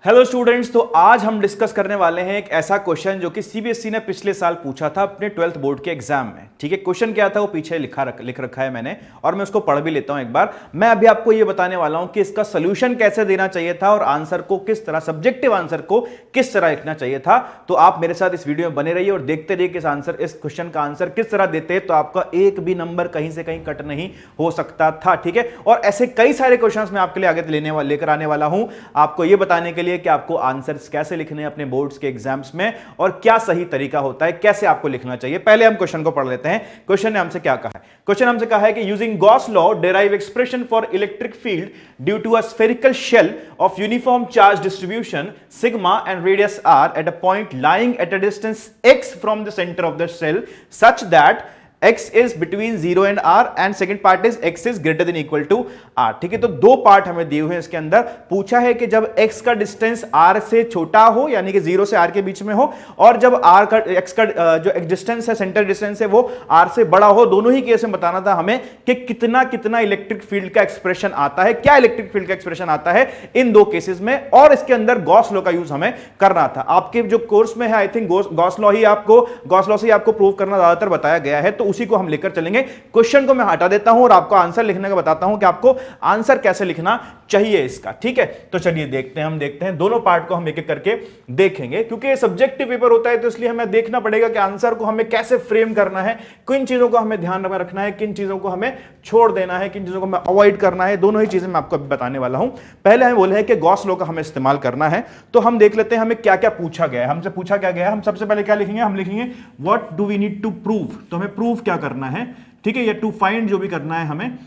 Hello students, तो आज हम डिस्कस करने वाले हैं एक ऐसा क्वेश्चन जो कि सीबीएसई ने पिछले साल पूछा था अपने 12th बोर्ड के एग्जाम में। ठीक है, क्वेश्चन क्या था वो पीछे लिख रखा है मैंने, और मैं उसको पढ़ भी लेता हूं एक बार। मैं अभी आपको ये बताने वाला हूं कि इसका सोल्यूशन कैसे देना चाहिए था और आंसर को किस तरह, सब्जेक्टिव आंसर को किस तरह लिखना चाहिए था। तो आप मेरे साथ इस वीडियो में बने रहिए और देखते रहिए कि इस क्वेश्चन का आंसर किस तरह देते हैं, तो आपका एक भी नंबर कहीं से कहीं कट नहीं हो सकता था। ठीक है, और ऐसे कई सारे क्वेश्चन मैं आपके लिए आगे लेकर आने वाला हूं, आपको यह बताने के लिए कि आपको आंसर कैसे लिखने हैं अपने बोर्ड्स के एग्जाम्स में और क्या सही तरीका होता है, कैसे आपको लिखना चाहिए। पहले हम क्वेश्चन को पढ़ लेते हैं। क्वेश्चन ने हमसे क्या कहा है? क्वेश्चन हमसे कहा है कि using Gauss law derive expression for electric field due to a spherical shell of uniform charge distribution sigma and radius r at a point lying at a distance x from the centre of the shell such that x is between 0 and r and second part is x is greater than equal to r। ठीक है, तो दो part हमें दिए हुए हैं इसके अंदर। पूछा है कि जब x का डिस्टेंस r से छोटा हो, यानी कि 0 से r के बीच में हो, और जब r का x का जो डिस्टेंस है, सेंटर डिस्टेंस है, वो r से बड़ा हो। दोनों ही केस में बताना था हमें कि कितना कितना इलेक्ट्रिक फील्ड का एक्सप्रेशन आता है, क्या इलेक्ट्रिक फील्ड का एक्सप्रेशन आता है इन दो केसेस में, और इसके अंदर गॉस लॉ का यूज हमें करना था। आपके जो कोर्स में है, आई थिंक गॉस लॉ से आपको प्रूव करना ज्यादातर बताया गया है, तो उसी को हम लेकर चलेंगे। क्वेश्चन को मैं हटा देता हूं और आपको आंसर लिखने का बताता हूं कि आपको आंसर कैसे लिखना चाहिए इसका। ठीक है, तो चलिए देखते हैं दोनों पार्ट को हम एक एक करके देखेंगे, क्योंकि ये सब्जेक्टिव पेपर होता है, तो इसलिए हमें देखना पड़ेगा कि आंसर को हमें कैसे फ्रेम करना है, किन चीजों को हमें ध्यान में रखना है, किन चीजों को हमें छोड़ देना है, किन चीजों को हमें अवॉइड करना है। दोनों ही चीजें मैं आपको बताने वाला हूं। पहले हमें बोले हैं कि गॉस लॉ का हमें इस्तेमाल करना है, तो हम देख लेते हैं हमें क्या क्या पूछा गया है। हमसे पूछा क्या गया है? हम सबसे पहले क्या लिखेंगे? हम लिखेंगे what do we need to prove. तो हमें प्रूव क्या करना है, ठीक है, या टू फाइंड जो भी करना है हमें।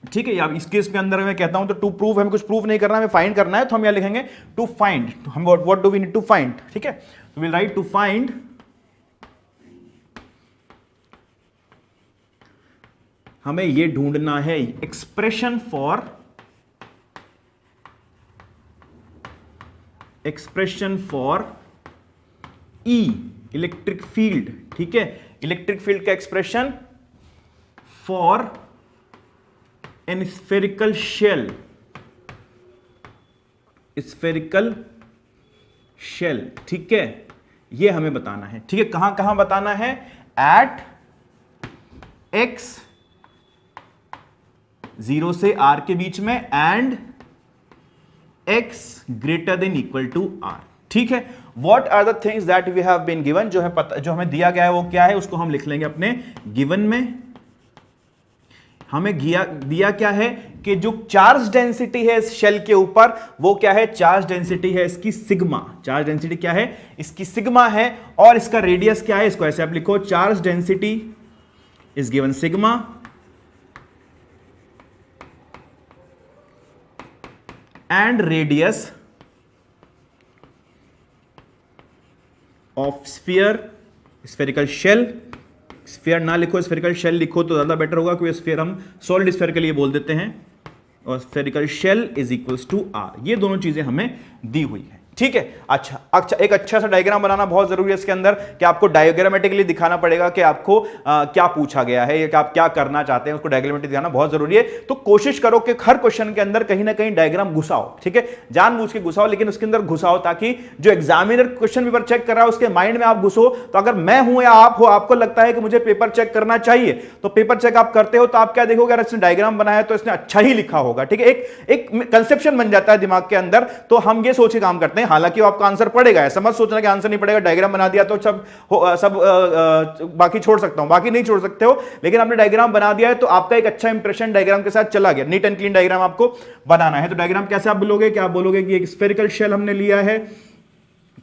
ठीक है, या इस केस के अंदर मैं कहता हूं तो टू प्रूव, हमें कुछ प्रूव नहीं करना, हमें फाइंड करना है, तो हम यहां लिखेंगे टू फाइंड। हम what do we need to find. ठीक है, तो विल राइट टू फाइंड हमें ये ढूंढना है expression for E electric field. ठीक है, इलेक्ट्रिक फील्ड का expression for an spherical shell. ठीक है, ये हमें बताना है। ठीक है, कहां कहां बताना है? एट x 0 से r के बीच में and x greater than equal to r। ठीक है, what are the things that we have been given. जो हमें दिया गया है वो क्या है, उसको हम लिख लेंगे अपने गिवन में। हमें दिया क्या है कि जो चार्ज डेंसिटी है इस शेल के ऊपर, वो क्या है? चार्ज डेंसिटी है इसकी सिग्मा। चार्ज डेंसिटी क्या है? इसकी सिग्मा है। और इसका रेडियस क्या है? इसको ऐसे आप लिखो, charge density is given sigma and radius of spherical shell. Sphere ना लिखो, स्फेरिकल शेल लिखो तो ज्यादा बेटर होगा, क्योंकि स्फीयर हम सॉलिड स्फीयर के लिए बोल देते हैं, और spherical shell is equals to r. ये दोनों चीजें हमें दी हुई है। ठीक है, अच्छा एक अच्छा सा डायग्राम बनाना बहुत जरूरी है इसके अंदर, कि आपको डायग्रामेटिकली दिखाना पड़ेगा कि आपको क्या पूछा गया है या आप क्या करना चाहते हैं, उसको डायग्रामेटिकली दिखाना बहुत जरूरी है। तो कोशिश करो कि हर क्वेश्चन के अंदर कहीं ना कहीं डायग्राम घुसाओ। ठीक है, जानबूझ के घुसाओ, लेकिन उसके अंदर घुसाओ ताकि जो एग्जामिनर क्वेश्चन पेपर चेक कर रहा है उसके माइंड में आप घुसो। तो अगर मैं हूं या आप हो, आपको लगता है कि मुझे पेपर चेक करना चाहिए, तो पेपर चेक आप करते हो तो आप क्या देखोगे? अगर इसने डायग्राम बनाया तो इसने अच्छा ही लिखा होगा। ठीक है, एक कंसेप्शन बन जाता है दिमाग के अंदर, तो हम ये सोच के काम करते हैं। हालांकि आपका आंसर पड़ेगा, ऐसा मत सोचना कि आंसर नहीं पड़ेगा, डायग्राम बना दिया तो सब बाकी छोड़ सकता हूं, बाकी नहीं छोड़ सकते हो, लेकिन आपने डायग्राम बना दिया है तो आपका एक अच्छा इंप्रेशन डायग्राम के साथ चला गया। नीट एंड क्लीन डायग्राम आपको बनाना है। तो डायग्राम कैसे आप बोलोगे? क्या आप बोलोगे कि एक स्फेरिकल शेल हमने लिया है।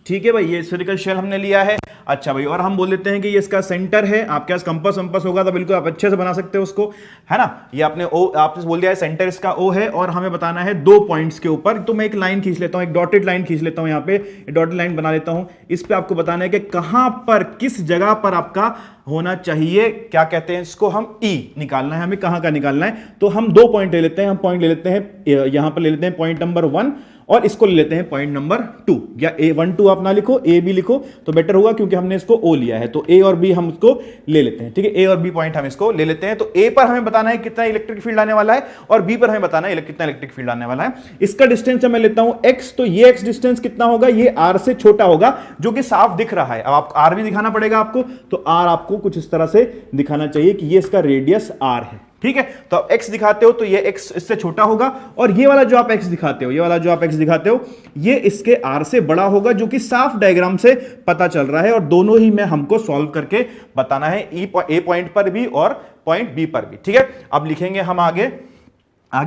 ठीक है भाई, ये स्फेरिकल शेल हमने लिया है। अच्छा भाई, और हम बोल देते हैं कि ये इसका सेंटर है। आपके पास कंपास होगा तो बिल्कुल आप अच्छे से बना सकते हो उसको, है ना। ये आपने आपने बोल दिया है सेंटर इसका O है, और हमें बताना है 2 पॉइंट्स के ऊपर। तो मैं एक लाइन खींच लेता हूं, एक डॉटेड लाइन खींच लेता हूं, यहां पे डॉटेड लाइन बना लेता हूं। इस पे आपको बताना है कि कहां पर, किस जगह पर आपका होना चाहिए, क्या कहते हैं इसको, हम E निकालना है, हमें कहां का निकालना है। तो हम 2 पॉइंट ले लेते हैं। हम पॉइंट ले लेते हैं, यहां पर ले लेते हैं पॉइंट नंबर 1, और इसको ले लेते हैं पॉइंट नंबर 2, या A12 आप ना लिखो, ए बी लिखो तो बेटर होगा क्योंकि हमने इसको O लिया है, तो A और B हम उसको ले लेते हैं, ठीक है। A और B पॉइंट हम इसको ले लेते हैं। तो A पर हमें बताना है कितना इलेक्ट्रिक फील्ड आने वाला है और B पर हमें बताना है कितना इलेक्ट्रिक फील्ड आने वाला है। इसका डिस्टेंस मैं लेता हूं x, तो ये x डिस्टेंस कितना होगा, ये r से छोटा होगा, जो कि साफ दिख रहा है। अब आप r भी दिखाना पड़ेगा आपको, तो r आपको कुछ इस तरह से दिखाना चाहिए कि ये इसका रेडियस r है, ठीक है। तो आप x दिखाते हो तो ये x इससे छोटा होगा, और ये वाला जो आप x दिखाते हो, ये वाला जो आप x दिखाते हो, ये इसके r से बड़ा होगा, जो कि साफ डायग्राम से पता चल रहा है। और दोनों ही में हमको सॉल्व करके बताना है, ए पॉइंट पर भी और पॉइंट बी पर भी, ठीक है। अब लिखेंगे हम आगे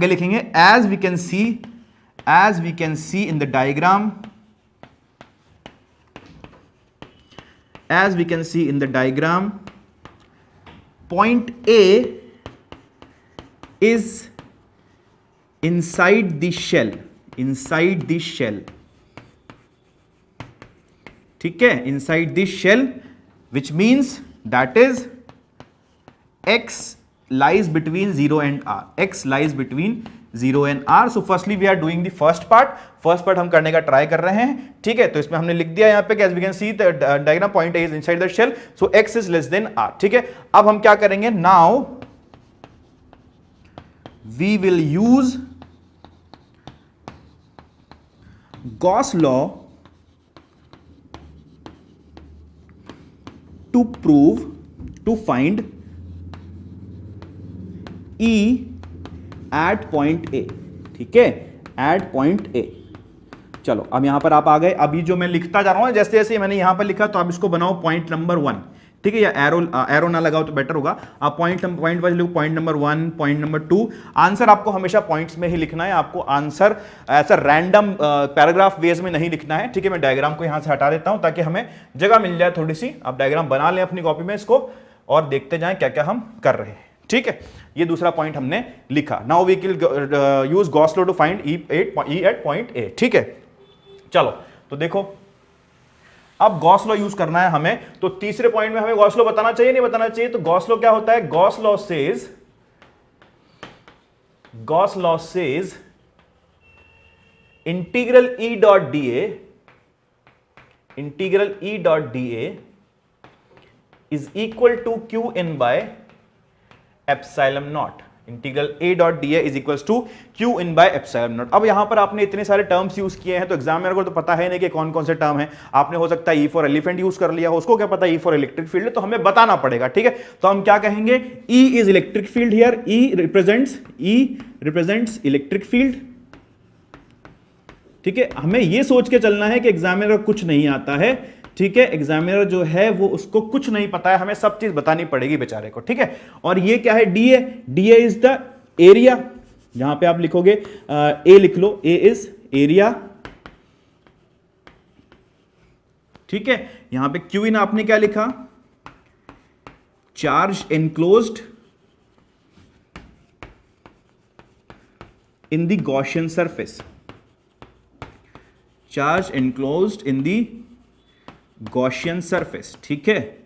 लिखेंगे as we can see in the diagram, as we can see in the diagram, point A is inside the shell, ठीक है, inside the shell, which means that is x lies between 0 and r, x lies between 0 and r. So firstly we are doing the first part हम करने का try कर रहे हैं, ठीक है। तो इसमें हमने लिख दिया यहाँ पे कि as we can see the diagram point A is inside the shell, so x is less than r, ठीक है। अब हम क्या करेंगे, now we will use Gauss law to find E at point A, ठीक है, at point A। चलो अब यहां पर आप आ गए। अभी जो मैं लिखता जा रहा हूं, जैसे जैसे मैंने यहां पर लिखा, तो आप इसको बनाओ पॉइंट नंबर 1, ठीक है, या एरो ना लगाओ तो बेटर होगा। आप पॉइंट वाइज लिखो, point number 1, point number 2। Answer आपको हमेशा पॉइंट्स में ही लिखना है, आपको आंसर ऐसा रैंडम पैराग्राफ वेज में नहीं लिखना है, ठीक है। मैं डायग्राम को यहां से हटा देता हूं ताकि हमें जगह मिल जाए थोड़ी सी। आप डायग्राम बना लें अपनी कॉपी में इसको, और देखते जाएं क्या क्या हम कर रहे हैं, ठीक है। ये दूसरा पॉइंट हमने लिखा। Now we will use Gauss law to find E at point A, ठीक है। चलो तो देखो, अब गॉस लॉ यूज करना है हमें, तो तीसरे पॉइंट में हमें गॉस लॉ बताना चाहिए, नहीं बताना चाहिए। तो गॉस लॉ क्या होता है, Gauss law says integral E dot d A is equal to Q in by epsilon naught. Integral A dot d A is equal to Q in by epsilon naught. अब यहां पर आपने इतने सारे terms use किए हैं, तो examiner को तो पता है नहीं कि कौन कौन से टर्म है। आपने हो सकता है ई फॉर एलिफेंट यूज कर लिया हो, उसको क्या पता ई फॉर इलेक्ट्रिक फील्ड है, तो हमें बताना पड़ेगा, ठीक है। तो हम क्या कहेंगे, E is electric field here, E represents electric field, ठीक है। हमें यह सोच के चलना है कि एग्जामिनर को कुछ नहीं आता है, ठीक है। एग्जामिनर जो है वो उसको कुछ नहीं पता है, हमें सब चीज बतानी पड़ेगी बेचारे को, ठीक है। और ये क्या है, D A is the area. यहां पे आप लिखोगे ए लिख लो, ए इज एरिया, ठीक है। यहां पे क्यू इन आपने क्या लिखा, charge enclosed in the Gaussian surface, charge enclosed in the Gaussian surface, ठीक है।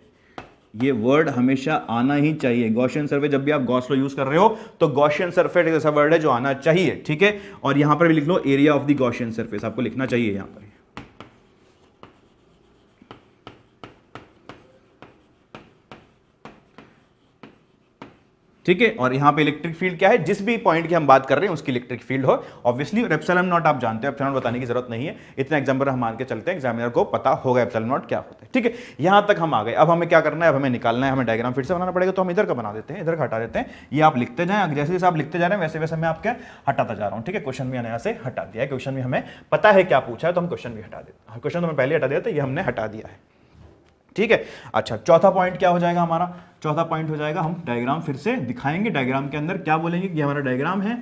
ये वर्ड हमेशा आना ही चाहिए, गॉसियन सरफेस। जब भी आप गॉस लॉ यूज कर रहे हो तो गॉसियन सरफेस ऐसा वर्ड है जो आना चाहिए, ठीक है। और यहां पर भी लिख लो area of the Gaussian surface, आपको लिखना चाहिए यहां पर, ठीक है। और यहां पे इलेक्ट्रिक फील्ड क्या है, जिस भी पॉइंट की हम बात कर रहे हैं उसकी इलेक्ट्रिक फील्ड हो ऑब्वियसली। और एप्सिलॉन नॉट आप जानते हैं, एप्सिलॉन बताने की जरूरत नहीं है, इतना एग्जामिनर हम मान के चलते हैं, एग्जामिनर को पता होगा एप्सिलॉन नॉट क्या होता है, ठीक है। यहां तक हम आ गए। अब हमें क्या करना है, अब हमें निकालना है, हमें डायग्राम फिर से बनाना पड़ेगा। तो हम इधर का बना देते हैं, इधर का हटा देते हैं। ये आप लिखते जाएं, जैसे जैसे आप लिखते जा रहे हैं वैसे वैसे मैं आपके हटाता जा रहा हूं, ठीक है। क्वेश्चन भी यहाँ से हटा दिया है, क्वेश्चन भी हमें पता है क्या पूछा है, तो हम क्वेश्चन भी हटा देते हैं। क्वेश्चन तो मैं पहले हटा दिया था, ये हमने हटा दिया है, ठीक है। अच्छा, चौथा पॉइंट क्या हो जाएगा हमारा, चौथा पॉइंट हो जाएगा, हम डायग्राम फिर से दिखाएंगे। डायग्राम के अंदर क्या बोलेंगे कि हमारा डायग्राम है,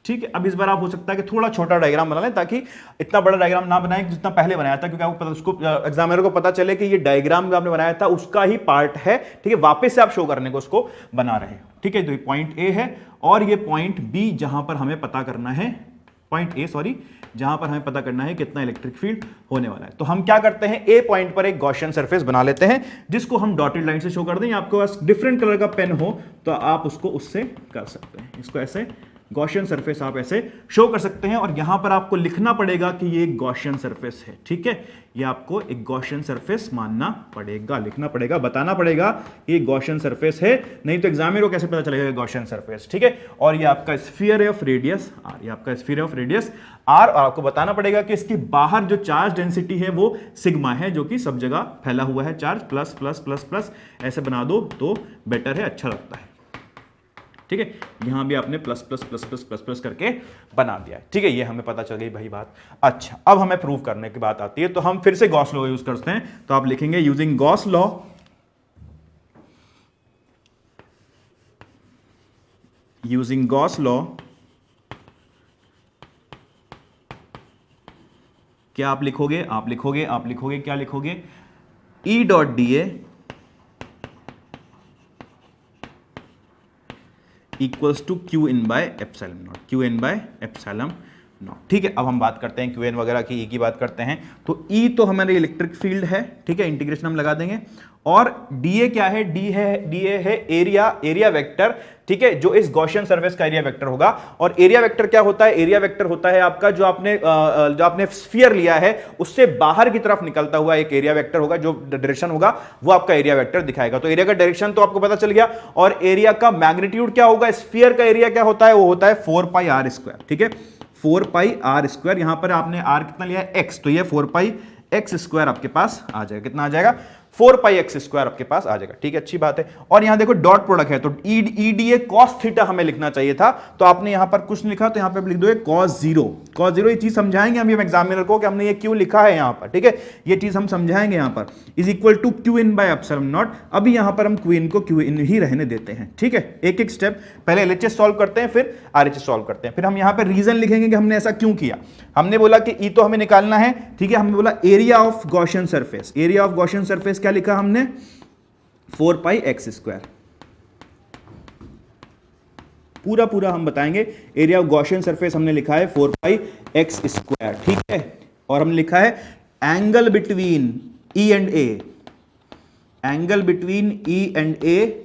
ठीक है। अब इस बार आप हो सकता है कि थोड़ा छोटा डायग्राम बना लें, ताकि इतना बड़ा डायग्राम ना बनाएं जितना पहले बनाया था, क्योंकि आपको उसको एग्जामिनर को पता चले कि ये डायग्राम जो आपने बनाया था उसका ही पार्ट है, ठीक है। वापस से आप शो करने को उसको बना रहे हो, ठीक है। तो ये पॉइंट ए है और ये पॉइंट बी, जहां पर हमें पता करना है, पॉइंट ए सॉरी, जहां पर हमें पता करना है कितना इलेक्ट्रिक फील्ड होने वाला है। तो हम क्या करते हैं, ए पॉइंट पर एक गॉसियन सरफेस बना लेते हैं, जिसको हम डॉटेड लाइन से शो कर दें। आपके पास डिफरेंट कलर का पेन हो तो आप उसको उससे कर सकते हैं, इसको ऐसे गॉसियन सरफेस आप ऐसे शो कर सकते हैं, और यहां पर आपको लिखना पड़ेगा कि ये एक गॉसियन सरफेस है, ठीक है, ये आपको एक गॉसियन सरफेस मानना पड़ेगा, लिखना पड़ेगा, बताना पड़ेगा ये गॉसियन सरफेस है, नहीं तो एग्जामिनर को कैसे पता चलेगा गॉसियन सरफेस, ठीक है। और ये आपका स्फीयर ऑफ रेडियस आर, ये आपका स्फीयर ऑफ रेडियस आर, और आपको बताना पड़ेगा कि इसके बाहर जो चार्ज डेंसिटी है वो सिग्मा है, जो कि सब जगह फैला हुआ है charge, plus plus plus plus ऐसे बना दो तो बेटर है, अच्छा लगता है, ठीक है। यहां भी आपने plus plus plus plus plus plus करके बना दिया है, ठीक है, ये हमें पता चल गई भाई बात। अच्छा, अब हमें प्रूव करने की बात आती है, तो हम फिर से गॉस लॉ यूज करते हैं, तो आप लिखेंगे using Gauss law, using Gauss law, क्या आप लिखोगे, आप लिखोगे, आप लिखोगे, क्या लिखोगे, E dot d A equals to Q in by epsilon naught, q in by epsilon naught, ठीक है। अब हम बात करते हैं क्यू एन वगैरह की, ई की बात करते हैं, तो ई तो हमारे इलेक्ट्रिक फील्ड है, ठीक है, इंटीग्रेशन हम लगा देंगे, और डी ए क्या है, डी ए है एरिया वेक्टर, ठीक है, जो इस गॉसियन सरफेस का एरिया वेक्टर होगा। और एरिया वेक्टर क्या होता है, एरिया वेक्टर होता है आपका जो आपने स्फीयर लिया है उससे बाहर की तरफ निकलता हुआ एक एरिया वेक्टर होगा, जो डायरेक्शन होगा वो आपका एरिया वेक्टर दिखाएगा। तो एरिया का डायरेक्शन तो आपको पता चल गया, और एरिया का मैग्नीट्यूड क्या होगा, स्फीयर का एरिया क्या होता है, वो होता है 4 पाई आर स्क्वायर, ठीक है, 4 पाई आर स्क्वायर। यहां पर आपने आर कितना लिया है, एक्स, तो ये 4 पाई एक्स स्क्वायर आपके पास आ जाएगा, कितना आ जाएगा, 4 पाई एक्स स्क्वायर आपके पास आ जाएगा, ठीक है, अच्छी बात है। और यहां देखो डॉट प्रोडक्ट है, तो E D A cos theta हमें लिखना चाहिए था, तो आपने यहां पर कुछ नहीं लिखा, तो यहां पे लिख दो कॉस जीरो, कॉस जीरो। ये चीज समझाएंगे हम एग्जामिनर को कि हमने ये क्यों लिखा है यहां पर, ठीक है, ये चीज हम समझाएंगे यहां पर, is equal to Q in by epsilon naught. अभी यहां पर हम क्यू इन को क्यू इन ही रहने देते हैं, ठीक है, एक एक स्टेप, पहले एलएचएस सॉल्व करते हैं, फिर आरएचएस सॉल्व करते हैं, फिर हम यहां पर रीजन लिखेंगे कि हमने ऐसा क्यों किया। हमने बोला कि ई तो हमें निकालना है, ठीक है, हमने बोला area of Gaussian surface, area of Gaussian surface क्या लिखा हमने, 4 पाई एक्स स्क्वायर, पूरा पूरा हम बताएंगे। एरिया ऑफ गॉसियन सरफेस हमने लिखा है 4 पाई एक्स स्क्वायर, ठीक है, और हमने लिखा है angle between E and A, angle between E and A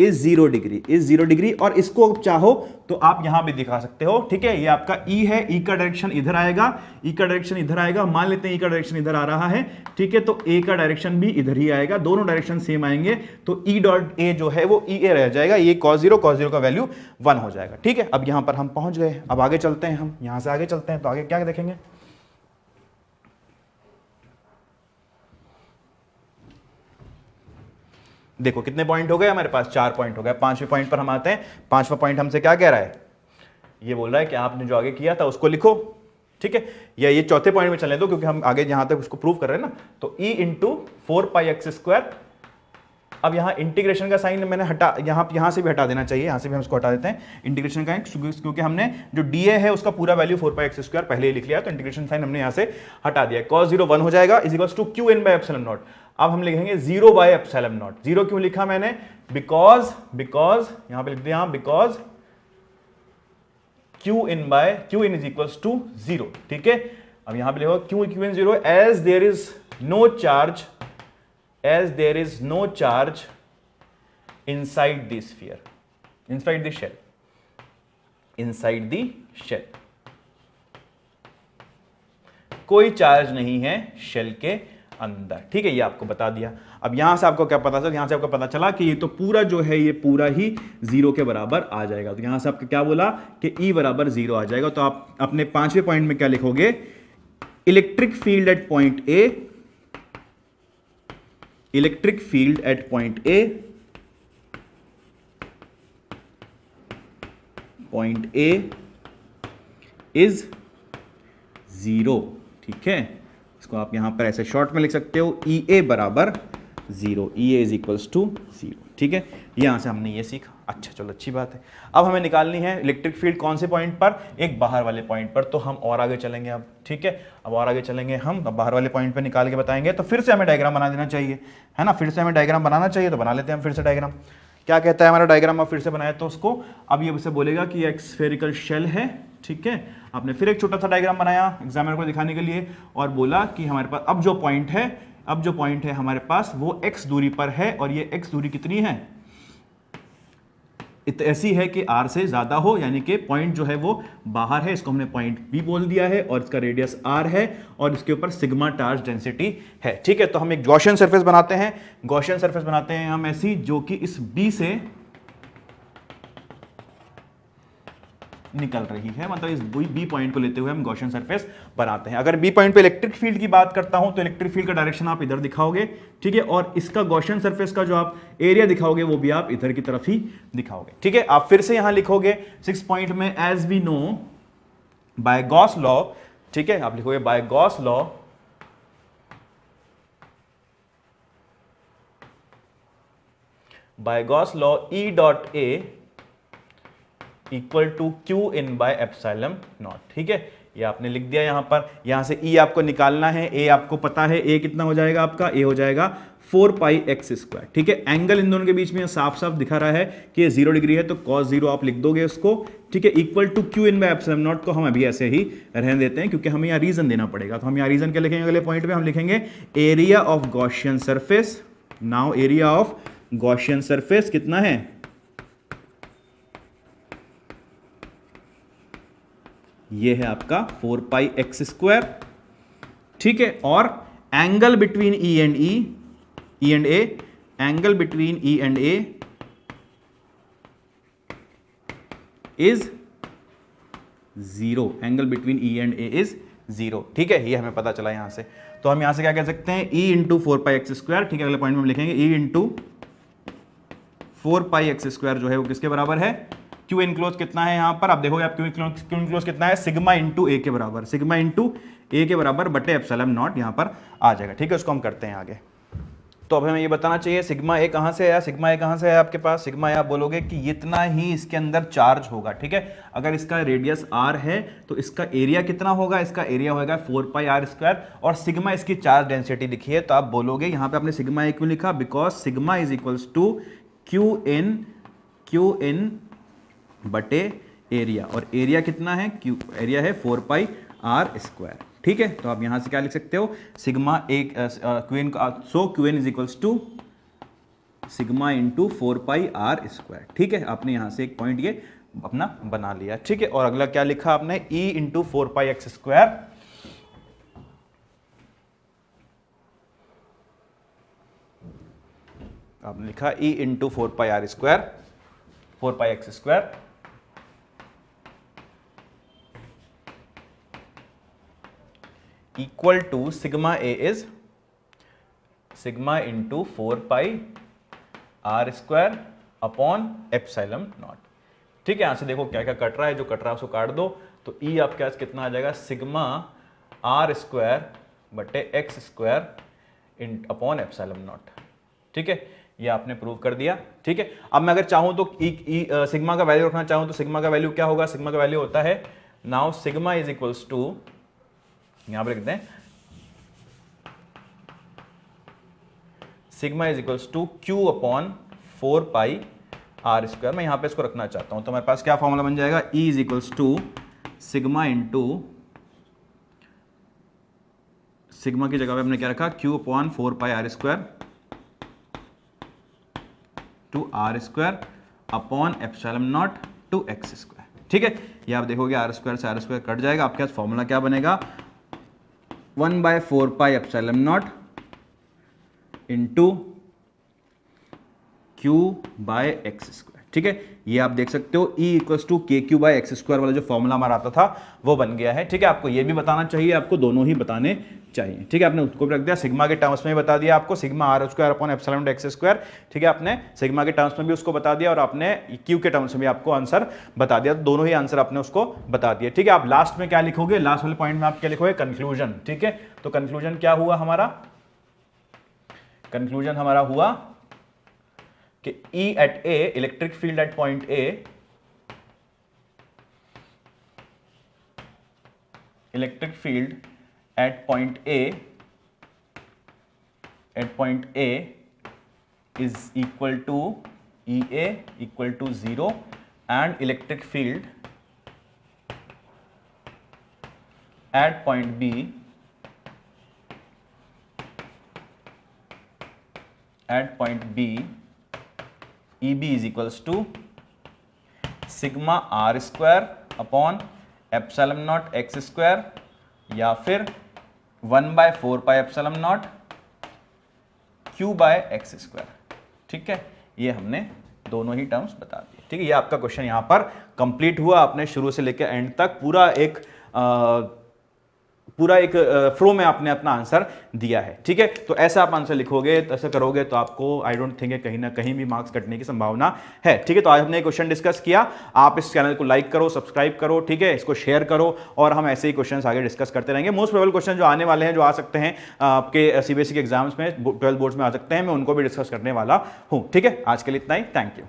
is 0 degree, is 0 degree, और इसको चाहो तो आप यहां भी दिखा सकते हो, ठीक है, ये आपका ई है, ई का डायरेक्शन इधर आएगा, ई का डायरेक्शन इधर आएगा, मान लेते हैं ई का डायरेक्शन इधर आ रहा है, ठीक है, तो ए का डायरेक्शन भी इधर ही आएगा, दोनों डायरेक्शन सेम आएंगे, तो ई डॉट ए जो है वो ई ए रह जाएगा, ये cos 0 का वैल्यू 1 हो जाएगा, ठीक है। अब यहां पर हम पहुंच गए, अब आगे चलते हैं, हम यहां से आगे चलते हैं, तो आगे क्या देखेंगे, देखो कितने पॉइंट हो गए हमारे पास, 4 पॉइंट हो गए। 5वें पॉइंट पर हम आते हैं। 5वां पॉइंट हमसे क्या कह रहा है, ये बोल रहा है कि आपने जो आगे किया था उसको लिखो, ठीक है, या ये चौथे पॉइंट में चलने दो क्योंकि हम आगे यहां तक उसको प्रूव कर रहे हैं ना। तो E into 4 pi x square, अब यहां इंटीग्रेशन का साइन मैंने हटा, यहां से भी हटा देना चाहिए, यहां से भी हम इसको हटा देते हैं इंटीग्रेशन का, क्योंकि हमने जो डी ए है उसका पूरा वैल्यू 4 पाई एक्स स्क्वायर पहले ही लिख लिया, तो इंटीग्रेशन साइन हमने यहां से हटा दिया। cos 0 1 हो जाएगा, is equals to Q in by epsilon naught. अब हम लिखेंगे 0 बाय एप्सिलॉन नॉट। 0 क्यों लिखा मैंने, बिकॉज यहां पे लिख दिया, because q in is equals to 0, ठीक है। अब यहां पे लिखो q in 0 as there is no charge, as there is no charge inside the sphere, inside the shell, inside the shell, कोई चार्ज नहीं है शेल के अंदर, ठीक है, ये आपको बता दिया। अब यहां से आपको क्या पता चला, यहां से आपको पता चला कि ये तो पूरा जो है ये पूरा ही 0 के बराबर आ जाएगा। तो यहां से आपको क्या बोला कि E बराबर 0 आ जाएगा। तो आप अपने 5वें पॉइंट में क्या लिखोगे, electric field at point A, electric field at point A, point A is 0, ठीक है। इसको आप यहां पर ऐसे शॉर्ट में लिख सकते हो, ई ए बराबर 0, ई ए इज इक्वल्स टू 0, ठीक है। यहां से हमने ये सीखा, अच्छा चलो अच्छी बात है। अब हमें निकालनी है इलेक्ट्रिक फील्ड कौन से पॉइंट पर, एक बाहर वाले पॉइंट पर। तो हम और आगे चलेंगे अब, ठीक है, अब और आगे चलेंगे हम, अब बाहर वाले पॉइंट पर निकाल के बताएंगे। तो फिर से हमें डायग्राम बना देना चाहिए, है ना, फिर से हमें डायग्राम बनाना चाहिए, तो बना लेते हैं हम फिर से डायग्राम। क्या कहता है हमारा डायग्राम, अब फिर से बनाया तो उसको, अब ये उसे बोलेगा कि एक स्फेरिकल शेल है, ठीक है। आपने फिर एक छोटा सा डायग्राम बनाया एग्जामिनर को दिखाने के लिए, और बोला कि हमारे पास अब जो पॉइंट है हमारे पास वो x दूरी पर है, और ये x दूरी कितनी है, ऐसी है कि आर से ज्यादा हो, यानी कि पॉइंट जो है वो बाहर है, इसको हमने पॉइंट बी बोल दिया है, और इसका रेडियस आर है, और इसके ऊपर सिग्मा चार्ज डेंसिटी है। ठीक है, तो हम एक गॉसियन सरफेस बनाते हैं। गॉसियन सरफेस बनाते हैं हम ऐसी, जो कि इस बी से निकल रही है, मतलब इस बी पॉइंट को लेते हुए हम गॉसियन सरफेस बनाते हैं। अगर बी पॉइंट पे इलेक्ट्रिक फील्ड की बात करता हूं तो इलेक्ट्रिक फील्ड का डायरेक्शन आप इधर दिखाओगे, ठीक है, और इसका गॉसियन सरफेस का जो आप एरिया दिखाओगे वो भी आप इधर की तरफ ही दिखाओगे। ठीक है, आप फिर से यहां लिखोगे 6 पॉइंट में, as we know by Gauss law, ठीक है, आप लिखोगे by Gauss law E dot A equal to Q in by epsilon naught. ठीक है, ये आपने लिख दिया यहां पर। यहां से E आपको निकालना है, A आपको पता है, A कितना हो जाएगा आपका, A हो जाएगा 4 पाई एक्स स्क्वायर। ठीक है, एंगल इन दोनों के बीच में साफ साफ दिखा रहा है कि ये 0 डिग्री है, तो cos 0 आप लिख दोगे उसको। ठीक है, equal to Q in by epsilon naught को हम अभी ऐसे ही रहने देते हैं, क्योंकि हमें यहाँ रीजन देना पड़ेगा। तो हम यहाँ रीजन क्या लिखेंगे, अगले पॉइंट पे हम लिखेंगे area of Gaussian surface. Now area of Gaussian surface कितना है, ये है आपका 4 पाई एक्स स्क्वायर। ठीक है, और angle between E and A, angle between E and A is 0, angle between E and A is 0। ठीक है, ये हमें पता चला यहां से। तो हम यहां से क्या कह सकते हैं, E into 4 pi x square. ठीक है, अगले पॉइंट में हम लिखेंगे E into 4 pi x square जो है वो किसके बराबर है, क्यू इनक्लोज कितना है यहां पर, आप देखोगे आप क्यू इनक्लोज कितना है, सिग्मा इंटू ए के बराबर, सिग्मा इंटू ए के बराबर बटे एप्सिलॉन नॉट यहां पर आ जाएगा। ठीक है, उसको हम करते हैं आगे। तो अब हमें ये बताना चाहिए सिग्मा ए कहां से आया, सिग्मा ए कहां से आया आपके पास, सिग्मा ए आप बोलोगे कि इतना ही इसके अंदर चार्ज होगा। ठीक है, अगर इसका रेडियस आर है तो इसका एरिया कितना होगा, इसका एरिया होगा 4 पाई आर स्क्वायर, और सिग्मा इसकी चार्ज डेंसिटी लिखी है। तो आप बोलोगे यहां पे आपने सिग्मा ए क्यों लिखा, because sigma is equals to Q in बटे एरिया, और एरिया कितना है, क्यू एरिया है 4 पाई आर स्क्वायर। ठीक है, तो आप यहां से क्या लिख सकते हो, सिग्मा एक q in, so q in is equals to sigma into 4 pi r square. ठीक है, आपने यहां से एक पॉइंट ये अपना बना लिया। ठीक है, और अगला क्या लिखा आपने, E into 4 pi x square, आपने लिखा E into 4 pi r square, 4 pi x square equal to sigma A is sigma into 4 pi r square upon epsilon naught. ठीक है, यहां से देखो क्या क्या कट रहा है, जो कट रहा है उसको काट दो, तो ई आपके पास कितना आ जाएगा, सिग्मा आर स्क्वायर बटे x square upon epsilon naught. ठीक है, ये आपने प्रूव कर दिया। ठीक है, अब मैं अगर चाहूं तो सिग्मा का वैल्यू रखना चाहूं तो सिग्मा का वैल्यू क्या होगा, सिग्मा का वैल्यू होता है, now sigma is equals to, यहां पर लिखते हैं sigma is equals to q upon 4 pi r square. मैं यहां पे इसको रखना चाहता हूं, तो मेरे पास क्या फॉर्मूला बन जाएगा, E is equals to sigma into, sigma की जगह पे हमने क्या रखा, q upon 4 pi r square to r square upon epsilon naught to x square. ठीक है, ये आप देखोगे आर स्क्वायर से आर स्क्वायर कट जाएगा, आपके पास फॉर्मूला क्या बनेगा, 1 by 4 pi epsilon naught into q by x square. ठीक है, ये आप देख सकते हो E इक्वल्स टू के क्यू बाय एक्स स्क्वायर वाला जो फॉर्मूला हमारा आता था वो बन गया है। ठीक है, आपको ये भी बताना चाहिए, आपको दोनों ही बताने चाहिए। ठीक है, आपने उसको भी रख दिया, सिग्मा के टर्म्स में बता दिया आपको, sigma r square upon epsilon x square. ठीक है, आपने सिग्मा के टर्म्स में भी उसको बता दिया, और आपने क्यू के टर्म्स में भी आपको आंसर बता दिया, तो दोनों ही आंसर आपने उसको बता दिया। ठीक है, आप लास्ट में क्या लिखोगे, लास्ट वाले पॉइंट में आप क्या लिखोगे, कंक्लूजन। ठीक है, तो कंक्लूजन क्या हुआ हमारा, कंक्लूजन हमारा हुआ कि E at A, electric field at point A, electric field at point A is equal to EA equal to 0, and electric field at point B EB is equals to sigma r square upon epsilon naught x square, या फिर 1/4 pi epsilon naught q by x square. ठीक है, ये हमने दोनों ही terms बता दिए। ठीक है, ये आपका क्वेश्चन यहां पर कंप्लीट हुआ। आपने शुरू से लेकर एंड तक पूरा एक फ्लो में आपने अपना आंसर दिया है। ठीक है, तो ऐसा आप आंसर लिखोगे, तो ऐसा करोगे तो आपको आई डोंट थिंक कहीं ना कहीं भी मार्क्स कटने की संभावना है। ठीक है, तो आज हमने क्वेश्चन डिस्कस किया। आप इस चैनल को लाइक करो, सब्सक्राइब करो, ठीक है, इसको शेयर करो, और हम ऐसे ही क्वेश्चन आगे डिस्कस करते रहेंगे। मोस्ट प्रोबेबल क्वेश्चन जो आने वाले हैं, जो आ सकते हैं आपके सीबीएसई के एग्जाम्स में, 12 बोर्ड्स में आ सकते हैं, मैं उनको भी डिस्कस करने वाला हूं। ठीक है, आज के लिए इतना ही। Thank you.